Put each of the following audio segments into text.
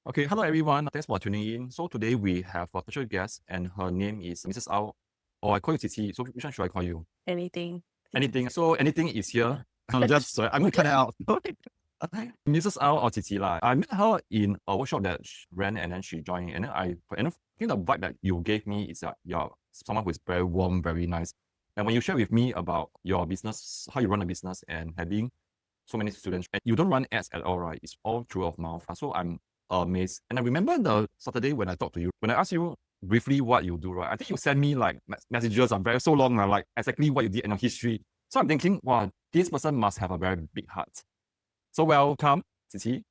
Okay, hello everyone. Thanks for tuning in. So today we have a special guest, and her name is Mrs. Ao, or I call you Qiqi. So which one should I call you? Anything. Anything. So anything is here. I'm gonna cut it out. Mrs. Ao or Qiqi lah. I met her in a workshop that she ran, and then she joined. And then I think the vibe that you gave me is that you're someone who is very warm, very nice. And when you share with me about your business, how you run a business, and having so many students, and you don't run ads at all, right? It's all through of mouth. So I'm amazed. And I remember the Saturday when I talked to you, when I asked you briefly what you do, right? I think you sent me like messages are very so long, like exactly what you did in your history. So I'm thinking, wow, this person must have a very big heart. So welcome, Qiqi.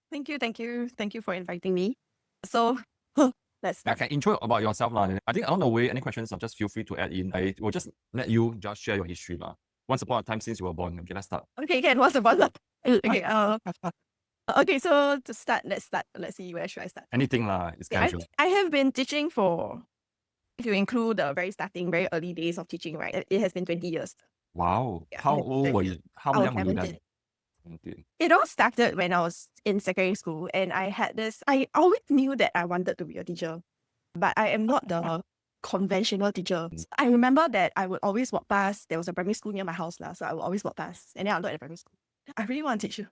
Thank you for inviting me. So let's I start. can intro about yourself. I think along the way, any questions, just feel free to add in. I will just let you just share your history. Once upon a time since you were born. Okay, let's start. Okay, can what's about that? Okay, so to start, let's start. Let's see, where should I start? Anything it's casual. I have been teaching for, if you include the very early days of teaching, right? It has been 20 years. Wow. Yeah, How old were you? How young were you then? 17. It all started when I was in secondary school, and I always knew that I wanted to be a teacher, but I am not the conventional teacher. So I remember that I would always walk past. There was a primary school near my house, so I would always walk past, and then I'll look at the primary school. I really want to teach you.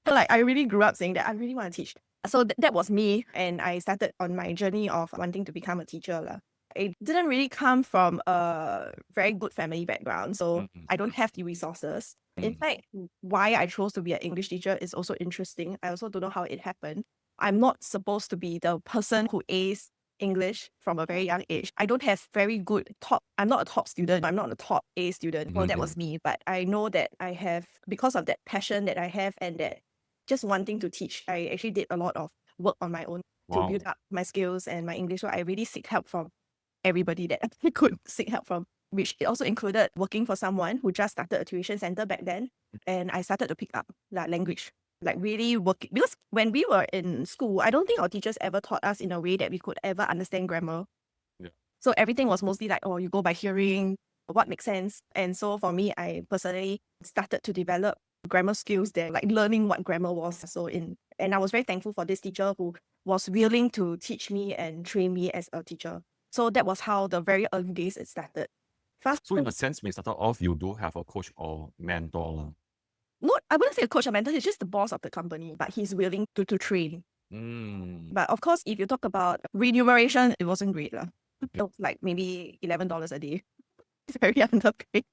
Like, I really grew up saying that I really want to teach. So that was me, and I started on my journey of wanting to become a teacher. It didn't really come from a very good family background, so I don't have the resources. In fact, why I chose to be an English teacher is also interesting. I also don't know how it happened. I'm not supposed to be the person who aced English from a very young age. I don't have very good I'm not a top student. I'm not a top A student. Well, that was me. But I know that I have, because of that passion that I have and that just wanting to teach, I actually did a lot of work on my own to build up my skills and my English. So I really seek help from everybody that I could seek help from, which it also included working for someone who just started a tuition center back then. And I started to pick up that language, like really working. Because when we were in school, I don't think our teachers ever taught us in a way that we could ever understand grammar. Yeah. So everything was mostly like, oh, you go by hearing, what makes sense. And so for me, I personally started to develop grammar skills there, like learning what grammar was. And I was very thankful for this teacher who was willing to teach me and train me as a teacher. So that was how the very early days it started. So in a sense, when you started off, you do have a coach or mentor. Not, I wouldn't say a coach or mentor, he's just the boss of the company, but he's willing to train. But of course, if you talk about remuneration, it wasn't great. It was like maybe $11 a day. It's very underpaid.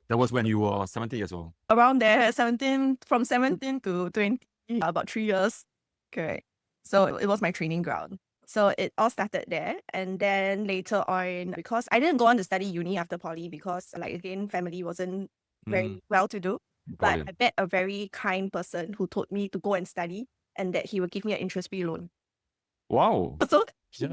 That was when you were 17 years old. Around there, from 17 to 20, about 3 years. Correct. So it was my training ground. So it all started there. And then later on, because I didn't go on to study uni after poly because, like, again, family wasn't very well to do. But I met a very kind person who told me to go and study and that he would give me an interest-free loan. Wow. So he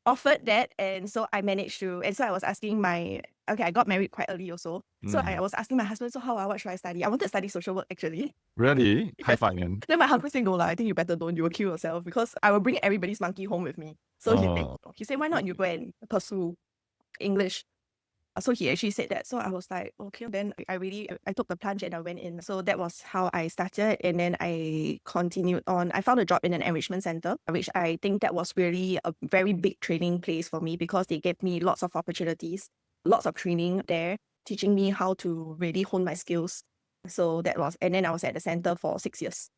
offered that, and so I managed to, and so I was asking I got married quite early also. So I was asking my husband, so what should I study? I wanted to study social work actually. Really? High five, man. Then my husband said, no, I think you better don't, you will kill yourself, because I will bring everybody's monkey home with me. So he said, why not you go and pursue English? So he actually said that. So I was like, okay, then I took the plunge and I went in. So that was how I started. And then I continued on. I found a job in an enrichment center, which I think that was really a very big training place for me because they gave me lots of opportunities, lots of training there, teaching me how to really hone my skills. So that was, and then I was at the center for 6 years.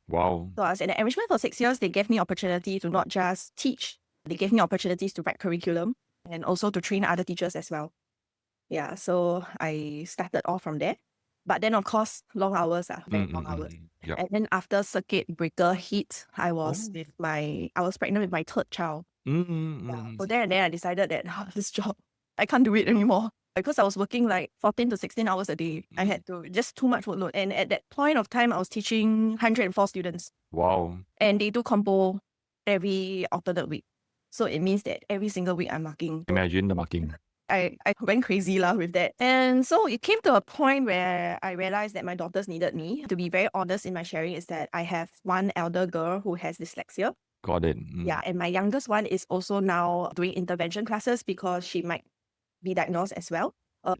Wow. So I was in the enrichment for 6 years. They gave me opportunity to not just teach, they gave me opportunities to write curriculum and also to train other teachers as well. Yeah, so I started off from there. But then, of course, long hours, very long hours. Yep. And then after circuit breaker hit, I was pregnant with my third child. Yeah. So there and then I decided that this job, I can't do it anymore. Because I was working like 14 to 16 hours a day. I had to, just too much workload. And at that point of time, I was teaching 104 students. Wow. And they do compo every alternate week. So it means that every single week I'm marking. Imagine the marking. I went crazy with that. And so it came to a point where I realized that my daughters needed me. To be very honest in my sharing is that I have one elder girl who has dyslexia. Got it. Yeah, and my youngest one is also now doing intervention classes because she might be diagnosed as well.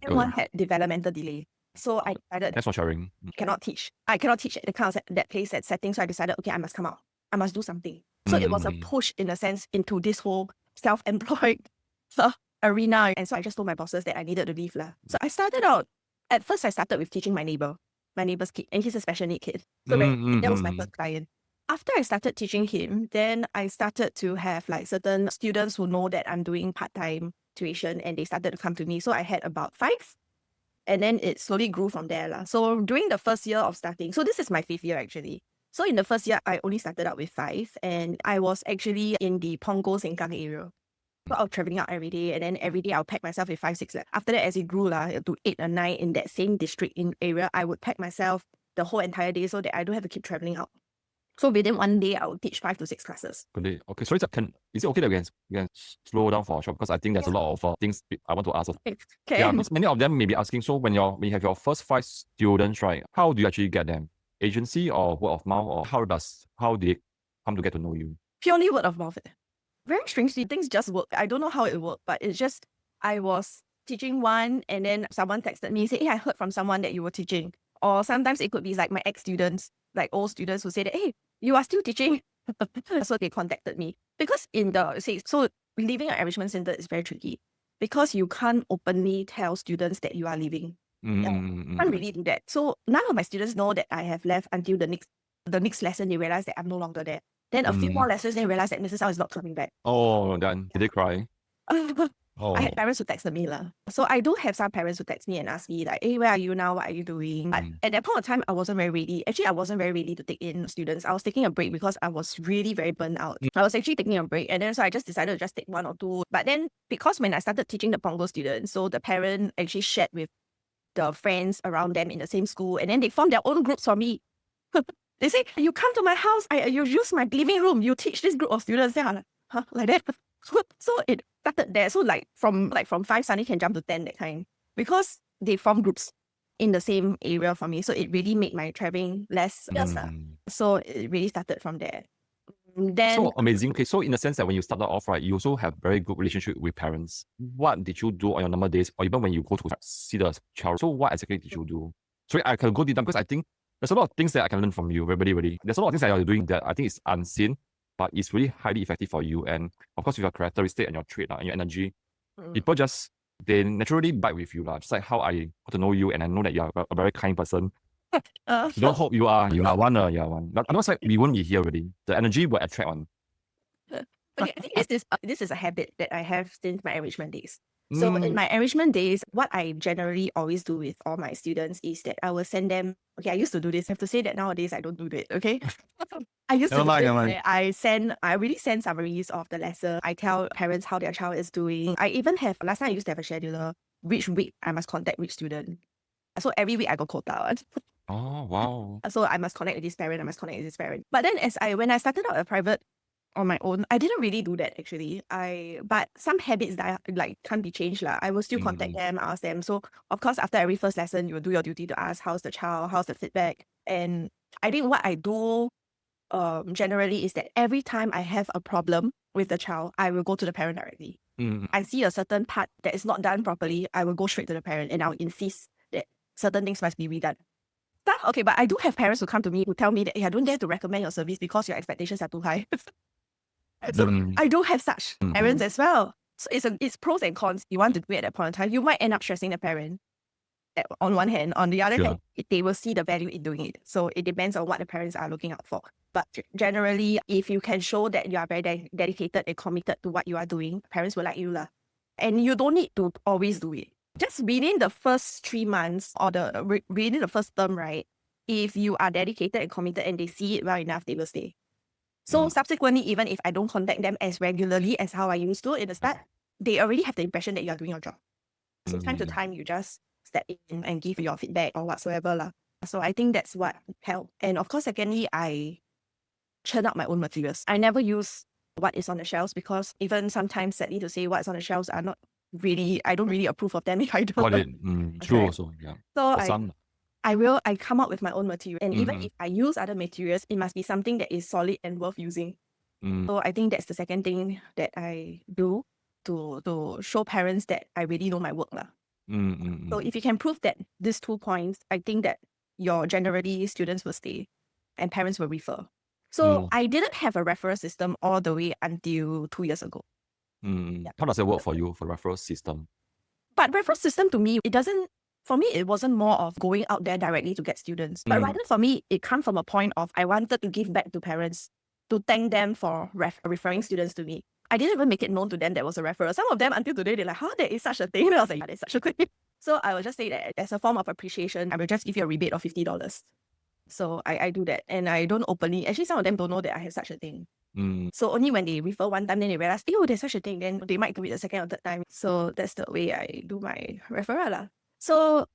One had developmental delay. So I decided Thanks for sharing. I cannot teach at that place, that setting. So I decided, okay, I must come out. I must do something. So it was a push in a sense into this whole self-employed arena. And so I just told my bosses that I needed to leave. So I started out, at first I started with teaching my neighbor's kid, and he's a special need kid. So that was my first client. After I started teaching him, then I started to have like certain students who know that I'm doing part-time tuition, and they started to come to me. So I had about 5, and then it slowly grew from there. So during the first year of starting, so this is my 5th year actually. So in the first year, I only started out with 5, and I was actually in the Punggol Sengkang area. So I was traveling out every day, and then every day I'll pack myself with 5, 6. After that, as it grew to 8 or 9 in that same district in area, I would pack myself the whole entire day so that I don't have to keep traveling out. So within one day, I would teach 5 to 6 classes. Okay, sorry, is it okay that we can slow down for a short? Because I think there's a lot of things I want to ask. Okay. Yeah, because many of them may be asking, so when you have your first 5 students, right, how do you actually get them? Agency or word of mouth, or how do they come to get to know you? Purely word of mouth. Very strangely, things just work. I don't know how it worked, but it's just, I was teaching one, and then someone texted me, say, hey, I heard from someone that you were teaching. Or sometimes it could be like my ex-students, like old students who say that, hey, you are still teaching. So they contacted me. Because so leaving an enrichment center is very tricky, because you can't openly tell students that you are leaving. You can't really do that. So none of my students know that I have left until the next lesson. They realize that I'm no longer there. Then a few more lessons, they realize that Mrs. Ao is not coming back. Oh, then did they cry? I had parents who texted me. So I do have some parents who text me and ask me like, hey, where are you now? What are you doing? But at that point of time, I wasn't very ready. Actually, I wasn't very ready to take in students. I was taking a break because I was really very burnt out. I was actually taking a break, and then so I just decided to just take 1 or 2. But then because when I started teaching the Punggol students, so the parent actually shared with the friends around them in the same school, and then they formed their own groups for me. They say, you come to my house, you use my living room, you teach this group of students. Yeah, like, huh, like that. So it started there. So from 5, suddenly can jump to 10 that time, because they form groups in the same area for me. So it really made my traveling less. So it really started from there. Then, so amazing. Okay, so in the sense that when you started off, right, you also have very good relationship with parents. What did you do on your normal days, or even when you go to see the child? So what exactly did you do? Sorry, I can go deep down, because I think there's a lot of things that I can learn from you, really. There's a lot of things that you're doing that I think is unseen, but it's really highly effective for you. And of course, with your characteristic and your trait and your energy, people they naturally bite with you. Just like how I got to know you, and I know that you are a very kind person. Don't hope you are one. But otherwise, we won't be here already. The energy will attract on. Okay, I think this is a habit that I have since my enrichment days. So in my enrichment days, what I generally always do with all my students is that I will send them. Okay, I used to do this. I have to say that nowadays I don't do that. Okay, I used to do this. I really send summaries of the lesson. I tell parents how their child is doing. I even have, last time I used to have a scheduler, which week I must contact which student. So every week I got quota. Oh, wow. So I must connect with this parent, I must connect with this parent. But then when I started out a private on my own, I didn't really do that actually. But some habits that can't be changed. I will still contact them, ask them. So of course, after every first lesson, you will do your duty to ask how's the child, how's the feedback. And I think what I do generally is that every time I have a problem with the child, I will go to the parent directly. I see a certain part that is not done properly, I will go straight to the parent and I'll insist that certain things must be redone. Okay, but I do have parents who come to me who tell me that, hey, I don't dare to recommend your service because your expectations are too high. So I do have such parents as well. So it's pros and cons. You want to do it at that point in time. You might end up stressing the parent on one hand. On the other hand, they will see the value in doing it. So it depends on what the parents are looking out for. But generally, if you can show that you are very dedicated and committed to what you are doing, parents will like you. And you don't need to always do it. Just within the first 3 months or within the first term, right? If you are dedicated and committed and they see it well enough, they will stay. So subsequently, even if I don't contact them as regularly as how I used to in the start, they already have the impression that you are doing your job. So time to time, you just step in and give your feedback or whatsoever. So I think that's what helped. And of course, secondly, I churn out my own materials. I never use what is on the shelves, because even sometimes, sadly to say, what's on the shelves are not really, I don't really approve of them if I don't. Got it. True also, yeah. So I come up with my own material. And even if I use other materials, it must be something that is solid and worth using. So I think that's the second thing that I do to show parents that I really know my work. So if you can prove that these 2 points, I think that your generally students will stay and parents will refer. So I didn't have a referral system all the way until 2 years ago. How does it work for you for referral system? But referral system to me, for me, it wasn't more of going out there directly to get students. But rather for me, it comes from a point of I wanted to give back to parents, to thank them for referring students to me. I didn't even make it known to them that was a referral. Some of them until today, they're like, how there is such a thing? And I was like, yeah, there's such a thing. So I will just say that as a form of appreciation, I will just give you a rebate of $50. So I do that. And I don't openly, actually some of them don't know that I have such a thing. So only when they refer one time, then they realize, oh, there's such a thing, then they might do it the second or third time. So that's the way I do my referral. So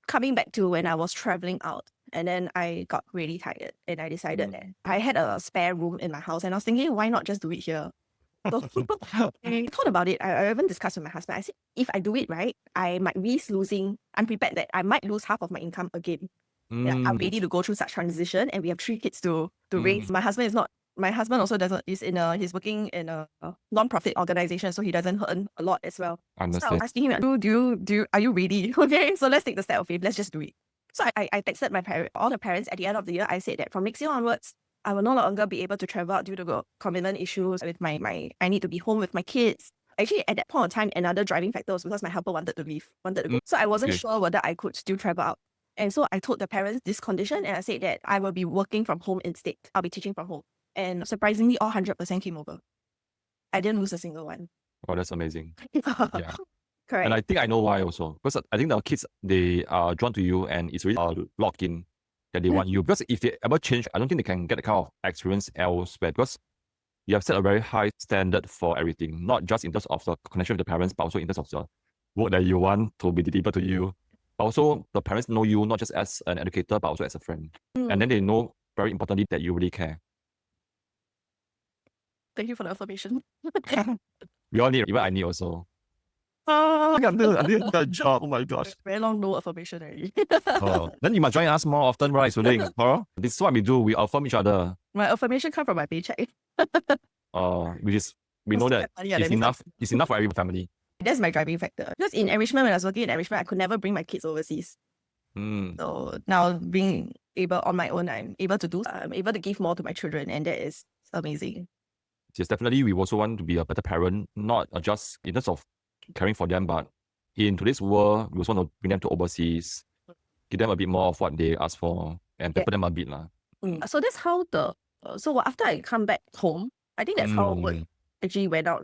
coming back to when I was traveling out, and then I got really tired and I decided that I had a spare room in my house and I was thinking, why not just do it here? So I thought about it. I even discussed with my husband. I said, if I do it right, I might risk losing. I'm prepared that I might lose half of my income again. I'm ready to go through such transition, and we have 3 kids to raise. My husband is not. My husband also doesn't. He's working in a non-profit organization, so he doesn't earn a lot as well. Understand. So I was asking him, are you ready? Okay, so let's take the step of faith. Let's just do it. So I texted all the parents at the end of the year. I said that from next year onwards, I will no longer be able to travel out due to commitment issues with my I need to be home with my kids. Actually, at that point in time, another driving factor was because my helper wanted to leave, wanted to go. So I wasn't sure whether I could still travel out. And so I told the parents this condition, and I said that I will be working from home instead. I'll be teaching from home. And surprisingly, all 100% came over. I didn't lose a single one. Oh, that's amazing. Yeah. Correct. And I think I know why also. Because I think the kids, they are drawn to you and it's really locked in that they want you. Because if they ever change, I don't think they can get the kind of experience elsewhere. Because you have set a very high standard for everything. Not just in terms of the connection with the parents, but also in terms of the work that you want to be delivered to you. Also, the parents know you not just as an educator, but also as a friend. And then they know, very importantly, that you really care. Thank you for the affirmation. We all need, even I need also. I did that job. Oh my gosh. Very long no affirmation already. Then you must join us more often, right? So this is what we do. We affirm each other. My affirmation comes from my paycheck. We know that it's enough. It's enough for every family. That's my driving factor. Because in enrichment, when I was working in enrichment, I could never bring my kids overseas. So now being able on my own, I'm able to give more to my children, and that is amazing. Yes, definitely. We also want to be a better parent, not just in terms of caring for them, but in today's world, we also want to bring them to overseas, give them a bit more of what they ask for, and pamper them a bit. So that's how so after I come back home, I think that's how work actually went out.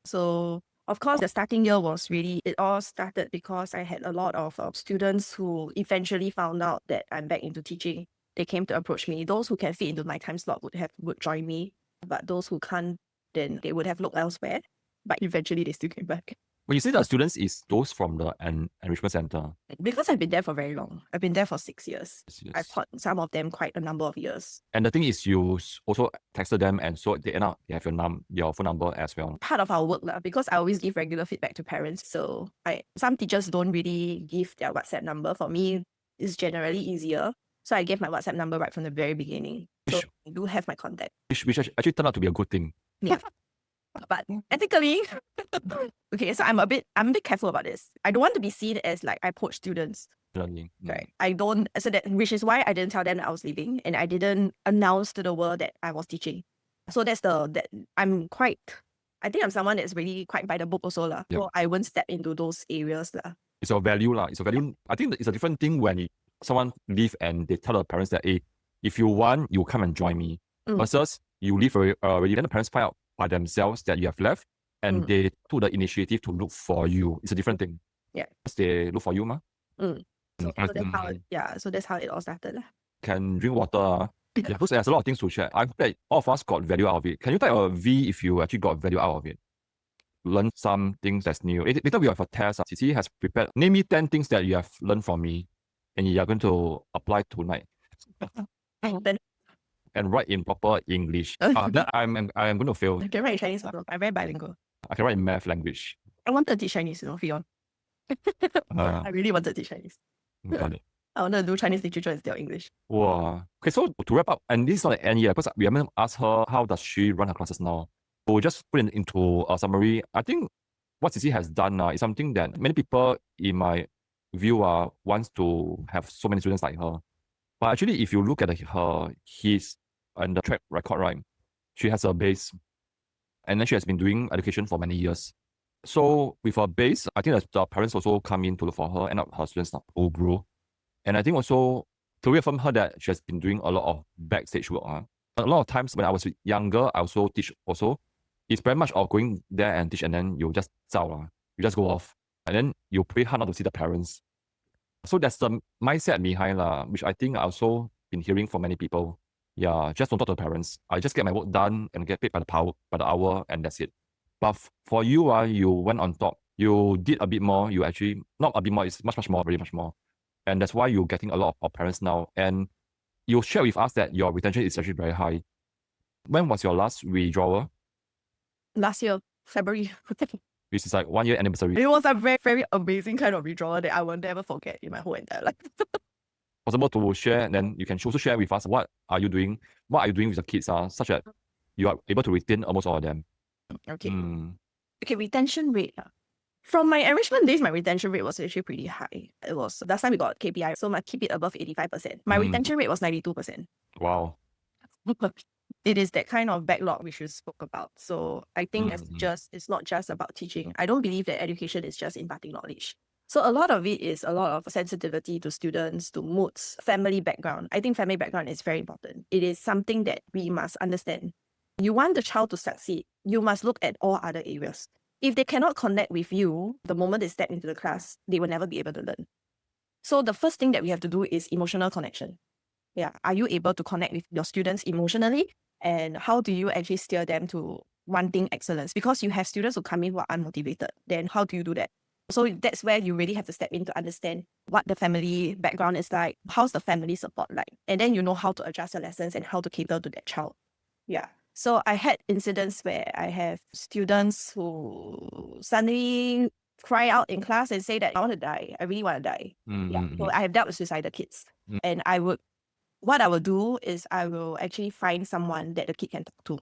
So of course, the starting year was really, it all started because I had a lot of students who eventually found out that I'm back into teaching. They came to approach me. Those who can fit into my time slot would join me. But those who can't, then they would have looked elsewhere. But eventually they still came back. When you say the students, is those from the enrichment center? Because I've been there for very long. I've been there for 6 years. Yes. I've taught some of them quite a number of years. And the thing is, you also texted them, and so they end up, they have your phone number as well. Part of our work, because I always give regular feedback to parents. So some teachers don't really give their WhatsApp number. For me, it's generally easier. So I gave my WhatsApp number right from the very beginning. So I do have my contact. Which actually turned out to be a good thing. Yeah. But ethically, okay, so I'm a bit careful about this. I don't want to be seen as like I poach students. Right. I don't, so that, which is why I didn't tell them that I was leaving, and I didn't announce to the world that I was teaching. So that's I think I'm someone that's really quite by the book also. Yep. So I won't step into those areas. It's a value. It's a value. I think it's a different thing when someone leave and they tell the parents that, hey, if you want, you come and join me. Versus you leave already, then the parents find out by themselves that you have left, and they took the initiative to look for you. It's a different thing. Yeah. Because they look for you, So that's how it all started. Can drink water. Yeah, because there's a lot of things to share. I hope that all of us got value out of it. Can you type a V if you actually got value out of it? Learn some things that's new. Later we have a test. Qiqi has prepared. Name me 10 things that you have learned from me and you are going to apply tonight. And write in proper English. Then I'm going to fail. I can write in Chinese. I'm very bilingual. I can write in math language. I wanted to teach Chinese, Fion. I really wanted to teach Chinese. Got it. I wanted to do Chinese literature instead of English. Wow. Okay, so to wrap up, and this is not the end yet, because we haven't asked her how does she run her classes now. So just put it into a summary. I think what Qiqi has done is something that many people, in my view, wants to have so many students like her. But actually, if you look at and the track record, right? She has a base, and then she has been doing education for many years. So with her base, I think that the parents also come in to look for her, and her students all grow. And I think also to reaffirm her that she has been doing a lot of backstage work. A lot of times when I was younger, I also teach also. It's very much of going there and teach, and then you just zao. You just go off. And then you pray hard not to see the parents. So that's the mindset behind, which I think I also been hearing from many people. Yeah, just don't talk to the parents. I just get my work done and get paid by the hour, and that's it. But for you, you went on top. You did a bit more. You actually, not a bit more, it's much more, very much more. And that's why you're getting a lot of parents now. And you share with us that your retention is actually very high. When was your last withdrawal? Last year, February. Which is like 1 year anniversary. It was a very, very amazing kind of withdrawal that I will never forget in my whole entire life. Possible to share, and then you can also share with us what are you doing with the kids, such that you are able to retain almost all of them. Okay. Okay, retention rate. From my enrichment days, my retention rate was actually pretty high. It was, last time we got KPI, so I keep it above 85%. My retention rate was 92%. Wow. It is that kind of backlog which you spoke about. So I think it's not just about teaching. I don't believe that education is just imparting knowledge. So a lot of it is a lot of sensitivity to students, to moods, family background. I think family background is very important. It is something that we must understand. You want the child to succeed, you must look at all other areas. If they cannot connect with you, the moment they step into the class, they will never be able to learn. So the first thing that we have to do is emotional connection. Yeah, are you able to connect with your students emotionally? And how do you actually steer them to wanting excellence? Because you have students who come in who are unmotivated. Then how do you do that? So that's where you really have to step in to understand what the family background is like, how's the family support like, and then you know how to adjust your lessons and how to cater to that child. Yeah. So I had incidents where I have students who suddenly cry out in class and say that I want to die. I really want to die. Yeah. So I have dealt with suicidal kids. And what I will do is I will actually find someone that the kid can talk to.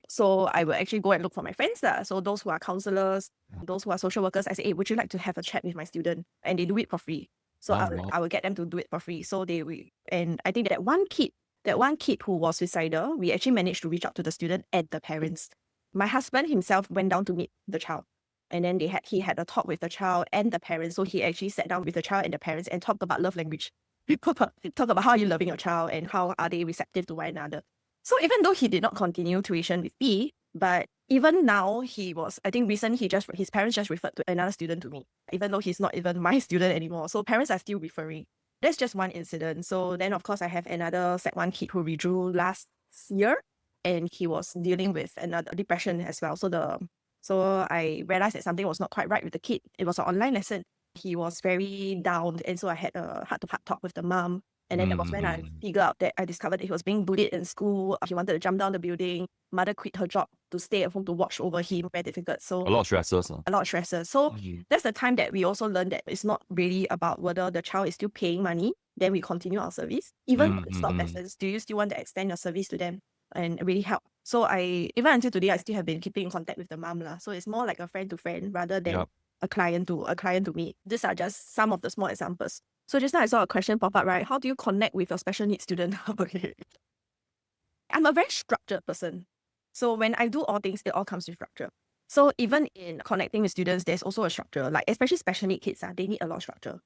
So I will actually go and look for my friends. So those who are counselors, those who are social workers, I say, hey, would you like to have a chat with my student? And they do it for free. So I will get them to do it for free. So they will. And I think that one kid who was suicidal, we actually managed to reach out to the student and the parents. My husband himself went down to meet the child. And then he had a talk with the child and the parents. So he actually sat down with the child and the parents and talked about love language. Talk about how you're loving your child and how are they receptive to one another. So even though he did not continue tuition with me, but even now I think recently his parents just referred to another student to me, even though he's not even my student anymore. So parents are still referring. That's just one incident. So then of course I have another Sec 1 kid who withdrew last year, and he was dealing with another depression as well. So I realized that something was not quite right with the kid. It was an online lesson. He was very down, and so I had a heart-to-heart talk with the mom. And then that was when I discovered that he was being bullied in school. He wanted to jump down the building. Mother quit her job to stay at home to watch over him. Very difficult. So a lot of stresses. So that's the time that we also learned that it's not really about whether the child is still paying money. Then we continue our service. Even when stop lessons, do you still want to extend your service to them and really help? So even until today, I still have been keeping in contact with the mom. So it's more like a friend to friend rather than a client to me. These are just some of the small examples. So just now I saw a question pop up, right? How do you connect with your special needs student? Okay. I'm a very structured person. So when I do all things, it all comes with structure. So even in connecting with students, there's also a structure. Like especially special need kids, they need a lot of structure.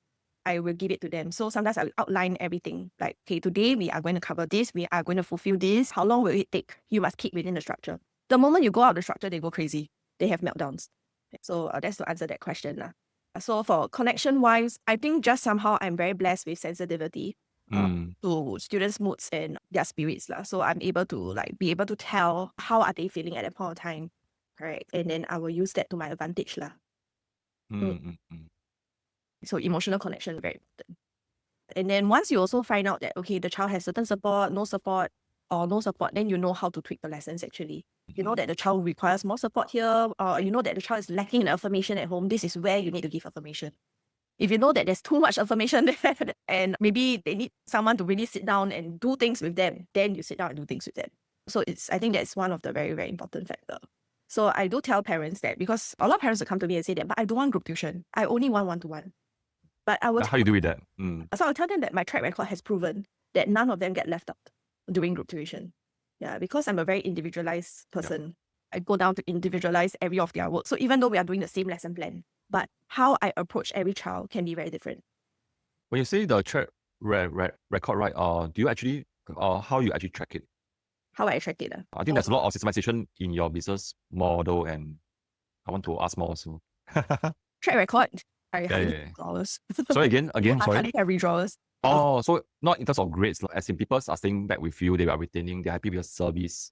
I will give it to them. So sometimes I will outline everything. Like, okay, today we are going to cover this. We are going to fulfill this. How long will it take? You must keep within the structure. The moment you go out of the structure, they go crazy. They have meltdowns. So that's to answer that question. So for connection-wise, I think just somehow I'm very blessed with sensitivity to students' moods and their spirits. So I'm able to be able to tell how are they feeling at that point of time. Correct. And then I will use that to my advantage. So emotional connection, very important. And then once you also find out that, okay, the child has certain support, no support, then you know how to tweak the lessons actually. You know that the child requires more support here, or you know that the child is lacking in affirmation at home. This is where you need to give affirmation. If you know that there's too much affirmation there and maybe they need someone to really sit down and do things with them, then you sit down and do things with them. So I think that's one of the very, very important factors. So I do tell parents that, because a lot of parents will come to me and say that, but I don't want group tuition. I only want one-to-one. But I will how do you do with that? So I'll tell them that my track record has proven that none of them get left out during group tuition. Yeah, because I'm a very individualized person. I go down to individualize every of their work. So even though we are doing the same lesson plan, but how I approach every child can be very different. When you say the track record, right? Do you actually, how you actually track it? How I track it. I think there's a lot of systemization in your business model, and I want to ask more also. Track record. I Yeah, hardly yeah, have yeah. withdrawals. Sorry again, I sorry. hardly have withdrawals. Oh, so not in terms of grades, as in people are staying back with you, they are retaining, they're happy with your service.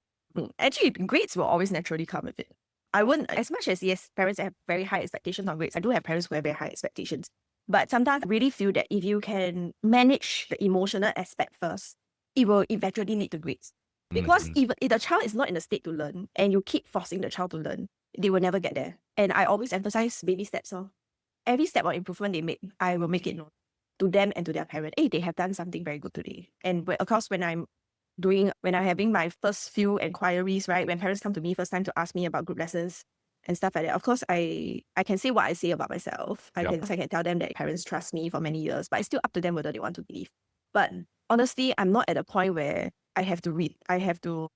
Actually, grades will always naturally come with it. I wouldn't, as much as yes, parents have very high expectations on grades. I do have parents who have very high expectations. But sometimes I really feel that if you can manage the emotional aspect first, it will eventually lead to grades. Because even if the child is not in a state to learn and you keep forcing the child to learn, they will never get there. And I always emphasize baby steps. Every step of improvement they make, I will make it known to them and to their parent. Hey, they have done something very good today. And of course, when I'm having my first few inquiries, right, when parents come to me first time to ask me about group lessons and stuff like that, of course, I can say what I say about myself. I can tell them that parents trust me for many years, but it's still up to them whether they want to believe. But honestly, I'm not at a point where I have to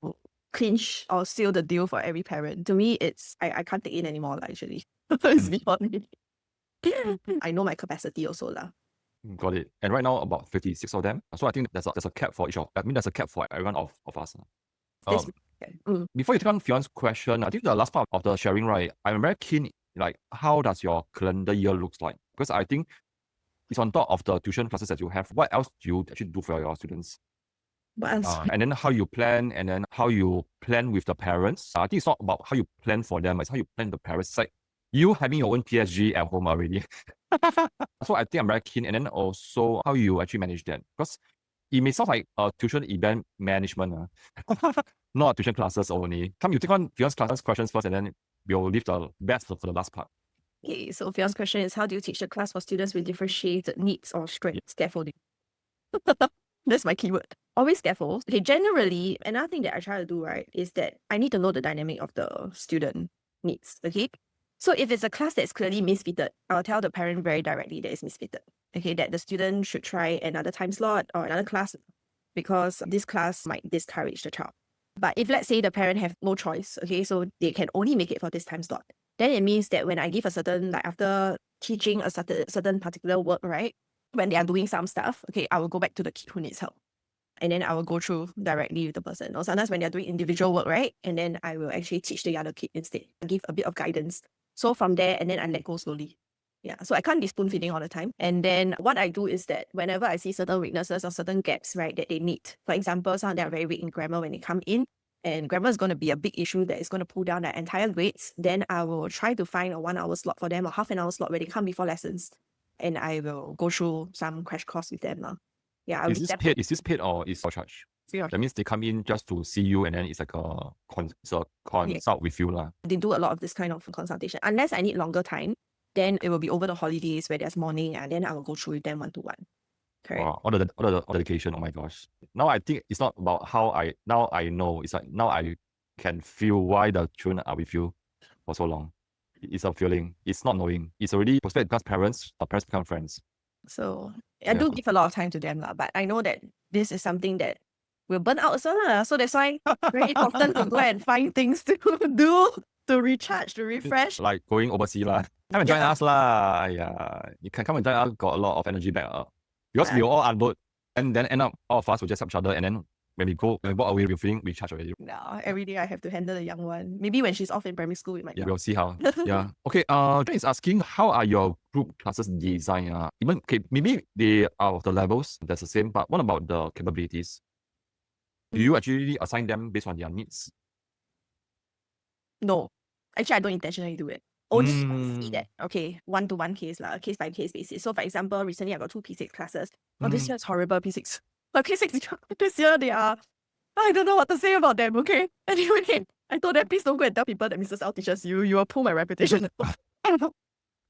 clinch or seal the deal for every parent. To me, it's, I can't take in anymore, actually. It's beyond me. I know my capacity also. Got it. And right now, about 56 of them. So I think there's a cap for each of, there's a cap for everyone of us. Before you take on Fion's question, I think the last part of the sharing, right, I'm very keen, like, how does your calendar year looks like? Because I think it's on top of the tuition classes that you have. What else do you actually do for your students? And then how you plan, and then how you plan with the parents. I think it's not about how you plan for them, it's how you plan the parents. It's like you having your own PSG at home already. So I think I'm very keen. And then also how you actually manage that. Because it may sound like a tuition event management, not tuition classes only. Come, you take on Fion's classes questions first, and then we'll leave the best for the last part. Okay, so Fion's question is, how do you teach the class for students with differentiated needs or strengths? Scaffolding. That's my keyword. Always scaffold. Okay, generally, another thing that I try to do, right, is that I need to know the dynamic of the student needs, okay? So if it's a class that's clearly misfitted, I'll tell the parent very directly that it's misfitted, okay, that the student should try another time slot or another class because this class might discourage the child. But if let's say the parent have no choice, okay, so they can only make it for this time slot, then it means that when I give a certain, like after teaching a certain particular work, right, when they are doing some stuff, okay, I will go back to the kid who needs help. And then I will go through directly with the person. Or sometimes when they're doing individual work, right, and then I will actually teach the other kid instead, give a bit of guidance. So from there, and then I let go slowly. Yeah, so I can't be spoon feeding all the time. And then what I do is that whenever I see certain weaknesses or certain gaps, right, that they need, for example, some of them are very weak in grammar when they come in, and grammar is going to be a big issue that is going to pull down their entire grades, then I will try to find a 1 hour slot for them or half an hour slot where they come before lessons. And I will go through some crash course with them. Yeah, Is this paid or is for charge? Free. That means they come in just to see you, and then it's like a consult with you. They do a lot of this kind of consultation. Unless I need longer time, then it will be over the holidays where there's morning, and then I will go through with them one-to-one. Correct. Wow, all the dedication. Oh my gosh. Now I think it's not about how I know. It's like now I can feel why the children are with you for so long. It's a feeling. It's not knowing. It's already prospect because parents become friends. So I do give a lot of time to them, but I know that this is something that will burn out also. So that's why very important to go and find things to do, to recharge, to refresh. Like going overseas. Come and join us. Yeah, you can come and join us, got a lot of energy back. Because we all unload, and then end up all of us will just help each other, and then when we walk away, we're feeling recharged already. No, every day I have to handle the young one. Maybe when she's off in primary school, it might. Yeah, we'll see how. Yeah. Okay. John is asking, how are your group classes designed? Maybe they are of the levels that's the same, but what about the capabilities? Do you actually assign them based on their needs? No, actually, I don't intentionally do it. Only I see that, okay, one-to-one case by case basis. So for example, recently I got 2 P6 classes. This year is horrible, P6. But P6 this year they are, I don't know what to say about them, okay? Anyway, I told them, please don't go and tell people that Mrs. L teaches you. You will pull my reputation.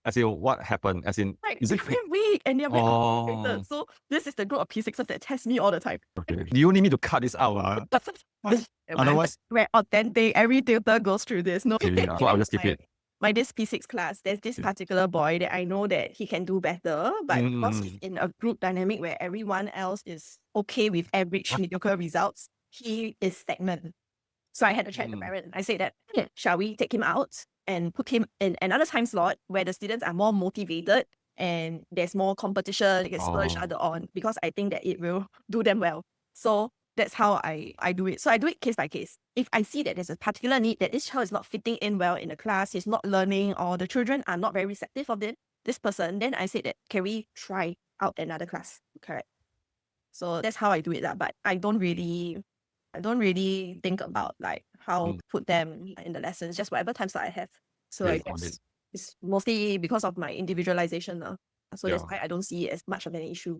As in, what happened? As in, like, is it very weak and they're very complicated. So this is the group of P6s that test me all the time. Okay. Do you need me to cut this out? Otherwise, we're authentic. Every tutor goes through this. No, okay, so I'll just keep it. This P6 class, there's this particular boy that I know that he can do better, but because he's in a group dynamic where everyone else is okay with average mediocre results, he is stagnant. So I had to check the parent. I said that, shall we take him out and put him in another time slot where the students are more motivated and there's more competition, they can spur each other on, because I think that it will do them well. So that's how I do it. So I do it case by case. If I see that there's a particular need, that this child is not fitting in well in the class, he's not learning, or the children are not very receptive of this person, then I say that, can we try out another class? Correct. So that's how I do it. But I don't really think about like how to put them in the lessons, just whatever time slot I have. So I guess it's mostly because of my individualization. So that's why I don't see it as much of an issue.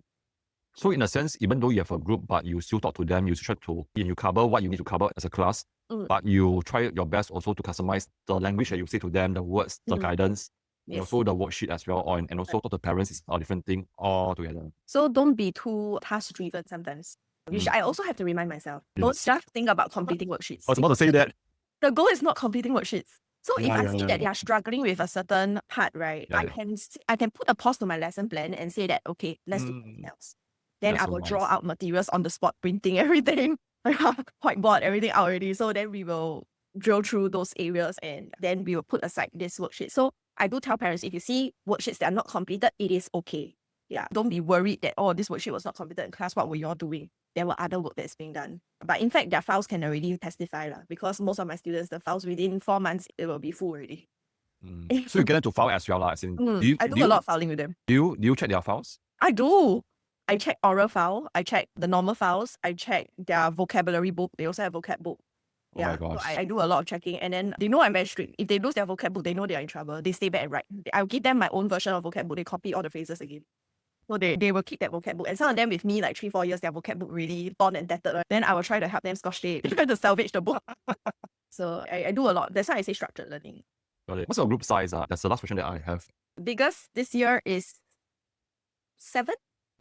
So in a sense, even though you have a group, but you still talk to them, you try to, you cover what you need to cover as a class, but you try your best also to customize the language that you say to them, the words, the guidance, and also the worksheet as well, and also talk to parents is a different thing altogether. So don't be too task-driven sometimes, which I also have to remind myself. Don't just think about completing worksheets. I was about to say that. The goal is not completing worksheets. So if I see that they are struggling with a certain part, right, I can put a pause to my lesson plan and say that, okay, let's do something else. Then I will draw out materials on the spot, printing everything, whiteboard everything out already. So then we will drill through those areas and then we will put aside this worksheet. So I do tell parents, if you see worksheets that are not completed, it is okay. Yeah, don't be worried that, oh, this worksheet was not completed in class. What were you all doing? There were other work that's being done. But in fact, their files can already testify because most of my students, the files within 4 months, it will be full already. So you get them to file as well. As in, I do a lot of filing with them. Do you check their files? I do. I check oral file. I check the normal files. I check their vocabulary book. They also have vocab book. Oh my gosh. So I do a lot of checking, and then they know I'm very strict. If they lose their vocab book, they know they are in trouble. They stay back and write. I'll give them my own version of vocab book. They copy all the phrases again. So they will keep that vocab book. And some of them with me, like 3-4 years, their vocab book really torn and tattered. Right? Then I will try to help them scotch tape. Try to salvage the book. So I do a lot. That's why I say structured learning. Got it. What's your group size? That's the last question that I have. Biggest this year is 7.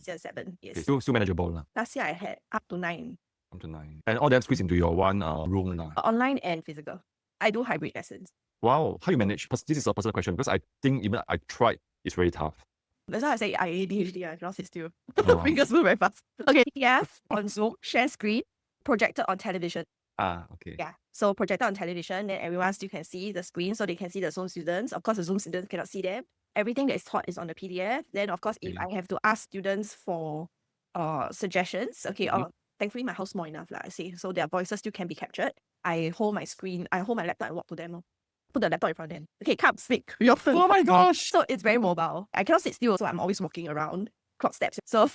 Yeah, 7. Yes. Okay, still manageable. Last year I had up to 9. Up to 9. And all them squeeze into your one room. Online and physical. I do hybrid lessons. Wow. How you manage? This is a personal question because I think even I tried, it's very tough. That's why I say I ADHD. I cannot sit still. Fingers move very fast. Okay, PDF on Zoom, share screen, projected on television. Okay. Yeah. So projected on television, then everyone still can see the screen, so they can see the Zoom students. Of course, the Zoom students cannot see them. Everything that is taught is on the PDF. Then, of course, if I have to ask students for suggestions, okay, thankfully my house small enough, I say, so their voices still can be captured. I hold my screen, I hold my laptop and walk to them. Put the laptop in front of them. Okay, come, speak. Your turn. Oh my gosh. So it's very mobile. I cannot sit still, so I'm always walking around. Clock steps. So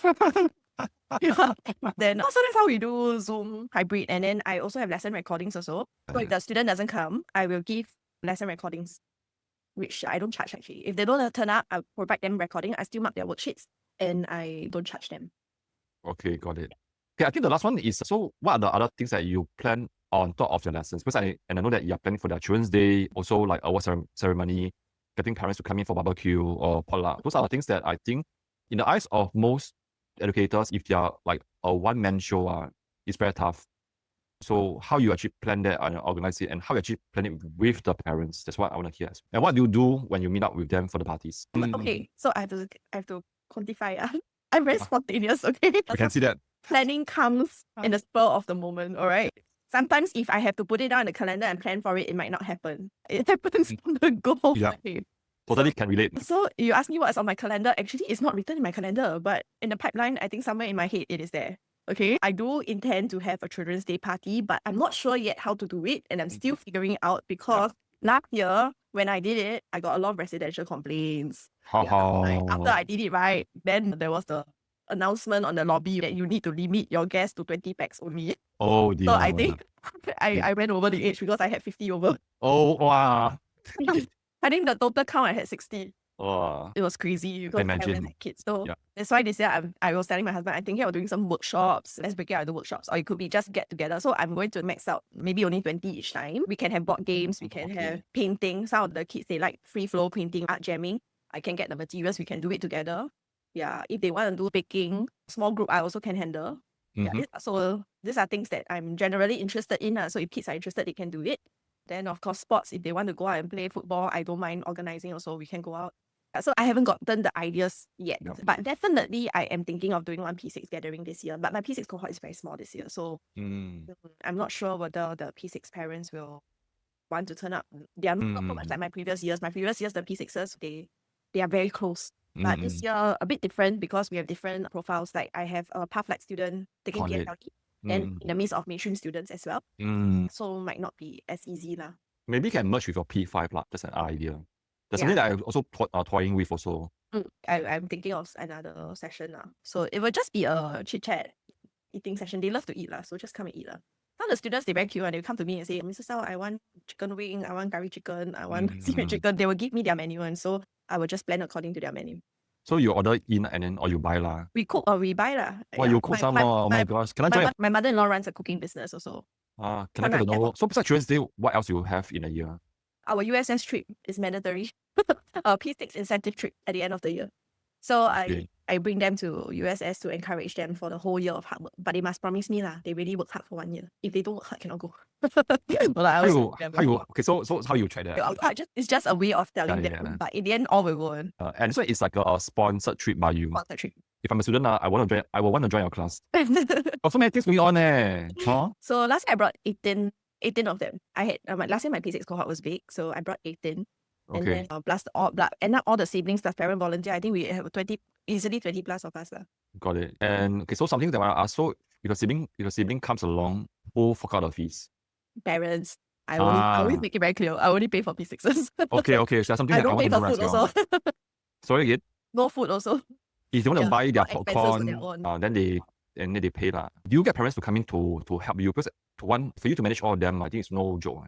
then so that's how we do Zoom hybrid. And then I also have lesson recordings also. So if the student doesn't come, I will give lesson recordings, which I don't charge actually. If they don't turn up, I'll provide them recording. I still mark their worksheets and I don't charge them. Okay, got it. Okay, I think the last one is, so what are the other things that you plan on top of your lessons? Because I know that you're planning for their Children's Day, also like award ceremony, getting parents to come in for barbecue or potluck. Those are the things that I think, in the eyes of most educators, if they are like a one-man show, it's very tough. So how you actually plan that and organize it, and how you actually plan it with the parents? That's what I want to hear. And what do you do when you meet up with them for the parties? Okay, so I have to quantify. I'm very spontaneous. Okay, I can see that. Planning comes in the spur of the moment. All right. Sometimes if I have to put it down in the calendar and plan for it, it might not happen. It happens on the go. Yeah. Totally can relate. So you ask me what's on my calendar. Actually, it's not written in my calendar, but in the pipeline, I think somewhere in my head it is there. Okay, I do intend to have a Children's Day party, but I'm not sure yet how to do it, and I'm still figuring out because last year when I did it, I got a lot of residential complaints. Like, after I did it right, then there was the announcement on the lobby that you need to limit your guests to 20 packs only. Oh dear. So I think I went over the age because I had 50 over. Oh wow. I think the total count I had 60. Oh. It was crazy because I imagine. had kids. So that's why this year I was telling my husband, I think of doing some workshops. Let's break it out into workshops. Or it could be just get together. So I'm going to max out maybe only 20 each time. We can have board games. We can have painting. Some of the kids, they like free flow painting, art jamming. I can get the materials. We can do it together. Yeah. If they want to do baking, small group, I also can handle. Yeah. So these are things that I'm generally interested in. So if kids are interested, they can do it. Then, of course, sports, if they want to go out and play football, I don't mind organizing also. We can go out. So I haven't gotten the ideas yet. Yep. But definitely I am thinking of doing one P6 gathering this year. But my P6 cohort is very small this year. So I'm not sure whether the P6 parents will want to turn up. They are not so much like my previous years. My previous years, the P6s, they are very close. But this year, a bit different because we have different profiles. Like I have a pathlight student taking Got it. PSLE and in the midst of mainstream students as well. So might not be as easy lah. Maybe you can merge with your P5 lah. Just an idea. That's something that I'm also toying with also. I'm thinking of another session now. So it will just be a chit-chat eating session. They love to eat lah, so just come and eat lah. Some of the students, they're very cute and they come to me and say, Mrs. Sao, I want chicken wing, I want curry chicken, I want seaweed chicken. They will give me their menu and so I will just plan according to their menu. So you order in and then or you buy lah? We cook or we buy lah. Well, you cook some more. Oh my gosh. Can I join? My mother-in-law runs a cooking business also. Can I get to know? So besides Children's Day, what else you have in a year? Our USS trip is mandatory. Our P6 Incentive Trip at the end of the year. So I bring them to USS to encourage them for the whole year of hard work. But they must promise me lah, they really work hard for 1 year. If they don't work hard, cannot go. So how you try that? It's just a way of telling them. But in the end, all will go on. And so it's like a sponsored trip by you. Sponsored trip. If I'm a student, I will want to join your class. Oh, so many things going on Huh? So last year I brought 18 of them. I had last year my P6 cohort was big, so I brought 18. And then plus all the siblings plus parent volunteer, I think we have easily 20 plus of us lah. Got it. And okay, so something that I want to ask, so if a sibling comes along, who fork out the fees? Parents. I always make it very clear. I only pay for P6s. Okay. So that's something I that I don't want pay to for know food as well. also. Sorry again? No food also. If they want to buy their expenses on their popcorn, own. then they pay lah. Do you get parents to come in to help you? Because for you to manage all of them, I think it's no joke.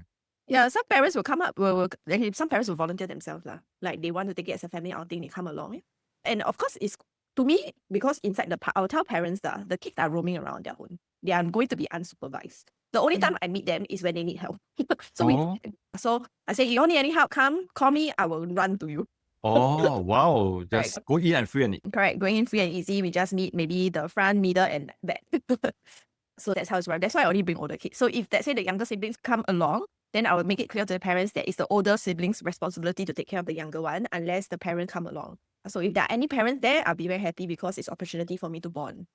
Yeah, some parents will come up. Some parents will volunteer themselves lah. Like they want to take it as a family outing, they come along. And of course, it's to me because inside the park, I'll tell parents that the kids are roaming around their own. They are going to be unsupervised. The only time I meet them is when they need help. So I say, you need any help? Come, call me. I will run to you. Oh wow! Just go in and free and correct. Going in free and easy. We just meet maybe the front, middle, and back. So that's how it's run. That's why I only bring older kids. So if let's say the younger siblings come along, then I will make it clear to the parents that it's the older siblings' responsibility to take care of the younger one unless the parent come along. So if there are any parents there, I'll be very happy because it's opportunity for me to bond.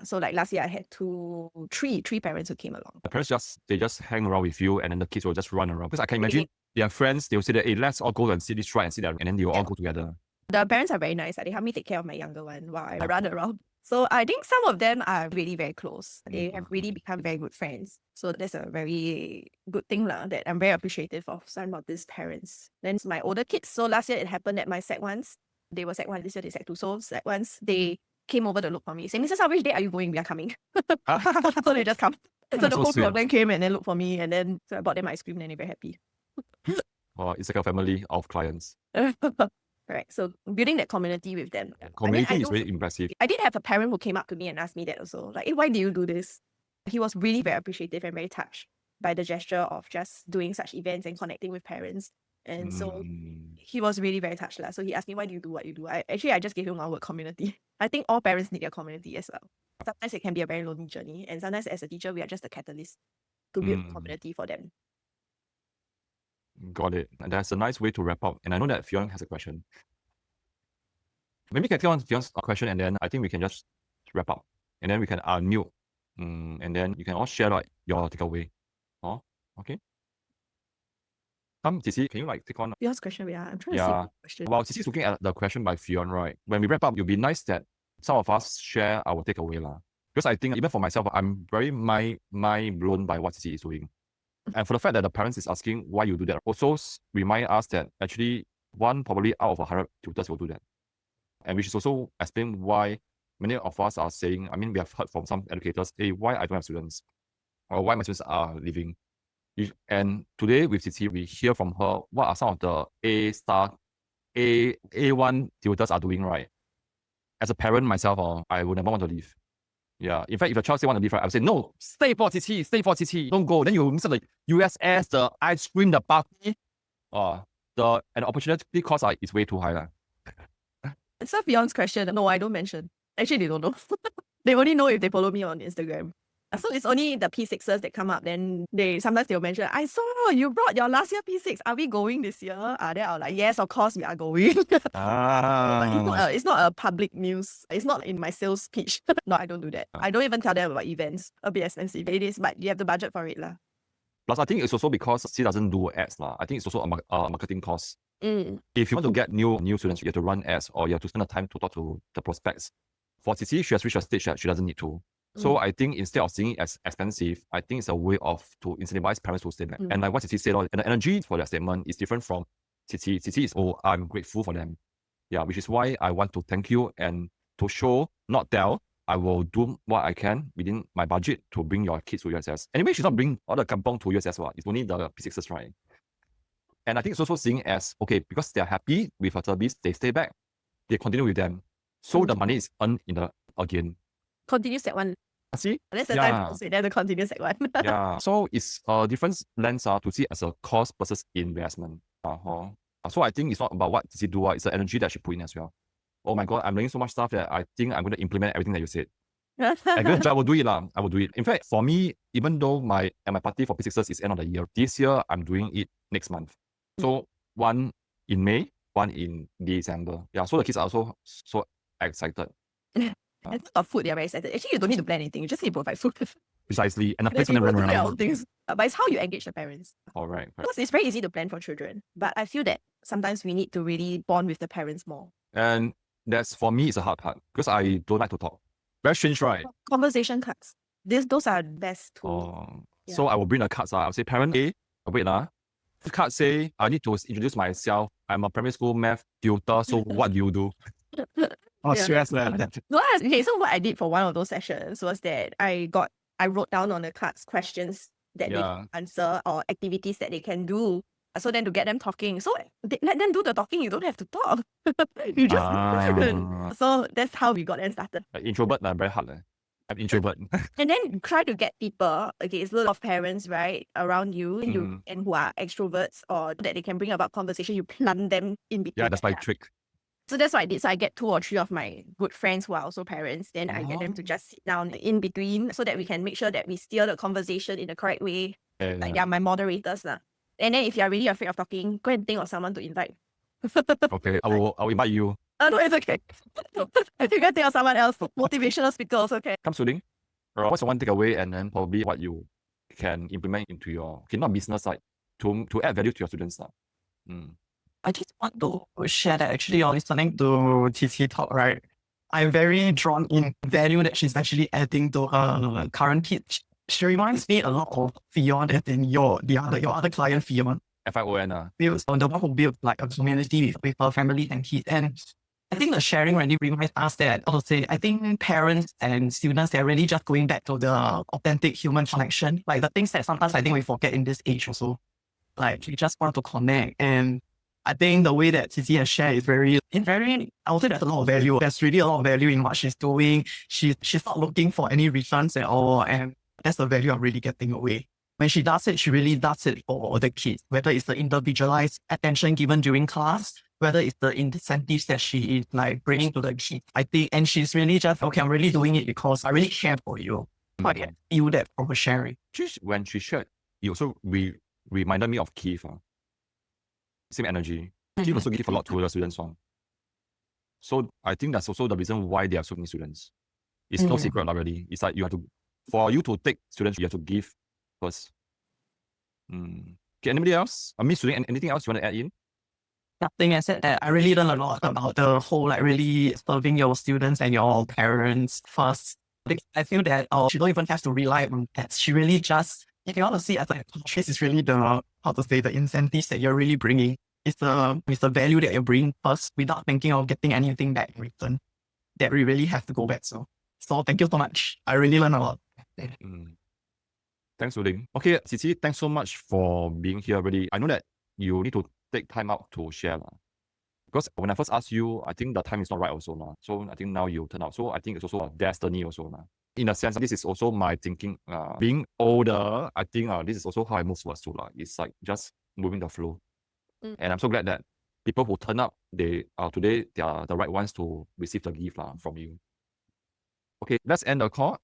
So like last year, I had three parents who came along. The parents they just hang around with you and then the kids will just run around. Because I can imagine their friends, they'll say that, hey, let's all go and see this ride and see that. And then they'll all go together. The parents are very nice. They help me take care of my younger one while I run around. So I think some of them are really very close. They have really become very good friends. So that's a very good thing lah, that I'm very appreciative of some of these parents. Then my older kids. So last year it happened at my Sec 1s. They were Sec 1, this year they Sec 2. So Sec 1s, they came over to look for me, saying, Mrs. How, which day are you going? We are coming. So they just come. So the whole group of them came and then looked for me. And then so I bought them ice cream and they're very happy. Oh, it's like a family of clients. Correct. So building that community with them. Community is really impressive. I did have a parent who came up to me and asked me that also. Like, hey, why do you do this? He was really very appreciative and very touched by the gesture of just doing such events and connecting with parents. And so he was really very touched. So he asked me, why do you do what you do? I just gave him one word, community. I think all parents need their community as well. Sometimes it can be a very lonely journey. And sometimes as a teacher, we are just a catalyst to build a community for them. Got it. And that's a nice way to wrap up. And I know that Fiona has a question. Maybe we can take on Fiona's question and then I think we can just wrap up. And then we can unmute. And then you can all share like your takeaway. Oh, okay. Qiqi, can you like take on Fiona's question? Yeah, I'm trying to see the question. While Qiqi's looking at the question by Fiona, right? When we wrap up, it'll be nice that some of us share our takeaway lah. Because I think even for myself, I'm very mind blown by what Qiqi is doing. And for the fact that the parents is asking why you do that, also remind us that actually one probably out of 100 tutors will do that. And we should also explain why many of us are saying, I mean, we have heard from some educators, hey, why I don't have students? Or why my students are leaving? And today with Qiqi, we hear from her what are some of the A1 tutors are doing right. As a parent myself, I would never want to leave. Yeah. In fact, if a child say want to leave, right, I would say, no, stay for Qiqi, don't go. Then you miss the USS, the ice cream, the party. And the opportunity cost is way too high. It's a Fion's question. No, I don't mention. Actually, they don't know. They only know if they follow me on Instagram. So it's only the P6s that come up. Then sometimes they'll mention, I saw you brought your last year P6. Are we going this year? Then I'll like, yes, of course we are going. But it's not a public news. It's not in my sales pitch. No, I don't do that. I don't even tell them about events. A bit expensive. It is, but you have to budget for it lah. Plus, I think it's also because she doesn't do ads lah. I think it's also a marketing cost. If you want to get new students, you have to run ads or you have to spend the time to talk to the prospects. For Qiqi, she has reached a stage that she doesn't need to. So I think instead of seeing it as expensive, I think it's a way to incentivize parents to stay back. And like what Qiqi said, and the energy for that statement is different from Qiqi. Qiqi is, I'm grateful for them. Yeah, which is why I want to thank you and to show, not tell. I will do what I can within my budget to bring your kids to USS. Anyway, she's not bringing all the kampong to USS. It's only the P6s, right? And I think it's also seeing as, okay, because they're happy with her service, they stay back. They continue with them. So the money is earned again. Continue set one. See? That's the time to say that to continue set one. Yeah. So it's a different lens to see as a cost versus investment. So I think it's not about what she do, it's the energy that she put in as well. Oh my God, I'm learning so much stuff that I think I'm going to implement everything that you said. I will do it. I will do it. In fact, for me, even though my party for P6s is end of the year, this year I'm doing it next month. So one in May, one in December. Yeah, so the kids are also so excited. And for food, they're very excited. Actually, you don't need to plan anything. You just need to provide food. Precisely. And the place can run around. Things. But it's how you engage the parents. All right. Because it's very easy to plan for children. But I feel that sometimes we need to really bond with the parents more. And that's, for me, it's a hard part. Because I don't like to talk. Very strange, right? Conversation cards. Those are the best tools. So I will bring the cards. I'll say, parent A, wait lah. The card say, I need to introduce myself. I'm a primary school math tutor. So what do you do? Stress like that. No, okay, so what I did for one of those sessions was that I wrote down on the cards questions that they can answer or activities that they can do. So then to get them talking. So let them do the talking. You don't have to talk. You just so that's how we got them started. Introvert, very hard. I'm introvert. And then try to get people, okay, it's a lot of parents, right, around you, and who are extroverts or that they can bring about conversation. You plant them in between. Yeah, that's my trick. So that's what I did. So I get 2 or 3 of my good friends who are also parents. Then I get them to just sit down in between so that we can make sure that we steer the conversation in the correct way. Like they are my moderators. And then if you're really afraid of talking, go and think of someone to invite. Okay, I'll invite you. No, it's okay. You can think of someone else. Motivational speaker also okay. Come shooting. What's the one takeaway and then probably what you can implement into your, not business side, to add value to your students? I just want to share that actually listening to Qiqi talk, right? I'm very drawn in value that she's actually adding to her current kids. She reminds me a lot of Fion and your other client Fion. FION. Builds on the one who built like a community with her family and kids. And I think the sharing really reminds us that also I think parents and students, they're really just going back to the authentic human connection. Like the things that sometimes I think we forget in this age also. Like we just want to connect. And I think the way that Qiqi has shared is very, I would say there's a lot of value. There's really a lot of value in what she's doing. She's not looking for any returns at all. And that's the value I'm really getting away. When she does it, she really does it for the kids, whether it's the individualized attention given during class, whether it's the incentives that she is like bringing to the kids. I think, and she's really just, okay, I'm really doing it because I really care for you. But I feel that from her sharing. When she shared, you also reminded me of Keith. Same energy. Keith also give a lot to the students. So I think that's also the reason why there are so many students. It's no secret already. It's like for you to take students, you have to give first. Okay, anybody else? Student, anything else you want to add in? Nothing. I said that I really learned a lot about the whole, like really serving your students and your parents first. I feel that she don't even have to rely on that. She really just, if you want to see as like, this is really the incentives that you're really bringing. It's the value that you're bringing first without thinking of getting anything back in return that we really have to go back. So thank you so much. I really learned a lot. Thanks, Ling. Okay, Qiqi, thanks so much for being here already. I know that you need to take time out to share. Because when I first asked you, I think the time is not right also. So I think now you turn out. So I think it's also a destiny also. In a sense, this is also my thinking. Being older, I think this is also how I move towards too. It's like just moving the flow. And I'm so glad that people who turn up, today they are the right ones to receive the gift from you. Okay, let's end the call.